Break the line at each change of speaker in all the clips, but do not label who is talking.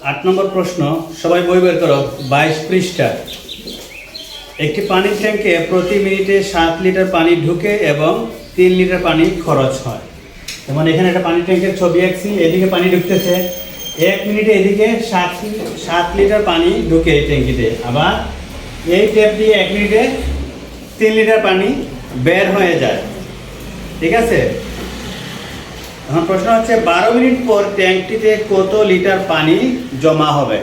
8 নম্বর প্রশ্ন, সবাই বই বের করো। 22 পৃষ্ঠা। একটি পানির ট্যাঙ্কে প্রতি মিনিটে 7 লিটার পানি ঢুকে এবং 3 লিটার পানি খরচ হয়। যেমন এখানে একটা পানির ট্যাঙ্কের ছবি আঁকছি, এদিকে পানি ঢুকতেছে 1 মিনিটে, এদিকে 7 লিটার পানি ঢুকে এই ট্যাঙ্কিতে। আবার এই ট্যাপ দিয়ে 1 মিনিটে 3 লিটার পানি বের হয়ে যায়। ঠিক আছে? এখন প্রশ্ন হচ্ছে 12 মিনিট পর ট্যাঙ্কটিতে কত লিটার পানি জমা হবে।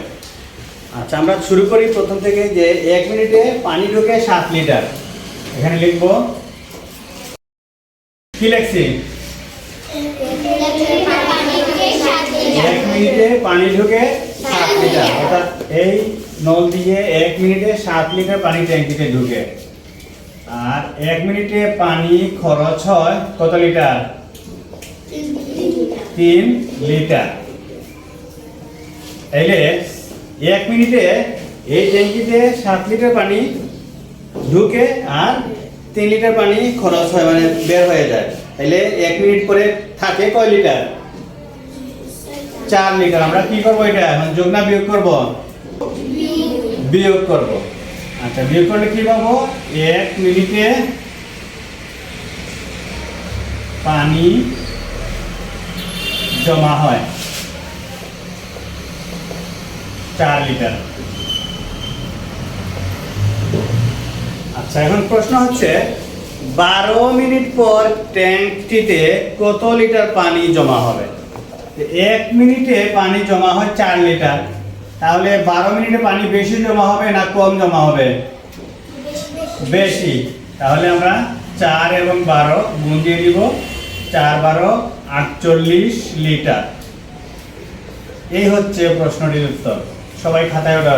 আচ্ছা, আমরা শুরু করি প্রথম থেকে, যে 1 মিনিটে পানি ঢুকে 7 লিটার। এখানে লিখবো, কি লিখছি? 1 মিনিটে পানি ঢুকে 7 লিটার, অর্থাৎ এই নল দিয়ে 1 মিনিটে 7 লিটার পানি ট্যাঙ্কিতে ঢুকে। আর 1 মিনিটে পানি খরচ হয় কত লিটার? 3 লিটার। তাইলে 1 মিনিটে এই ট্যাঙ্কিতে 7 লিটার পানি ঢুকে আর 3 লিটার পানি খরচ হয়, মানে বের হয়ে যায়। তাইলে 1 মিনিট পরে থাকে কয় লিটার? 4 লিটার। আমরা কি করবো, এটা এখন যোগ না বিয়োগ করব? বিয়োগ করব। আচ্ছা, বিয়োগ করলে কি পাবো? 1 মিনিটে পানি জমা হয় 4 লিটার। আচ্ছা, এখন প্রশ্ন হচ্ছে 12 মিনিট পর ট্যাঙ্কটিতে কত লিটার পানি জমা হবে। 1 মিনিটে পানি জমা হয় 4 লিটার, তাহলে 12 মিনিটে পানি বেশি জমা হবে না কম জমা হবে? বেশি। তাহলে আমরা 4 এবং 12 গুণ দিয়ে দিব, 4 12 48 লিটার। এই হচ্ছে প্রশ্নটির উত্তর। সবাই খাতায় ওঠা।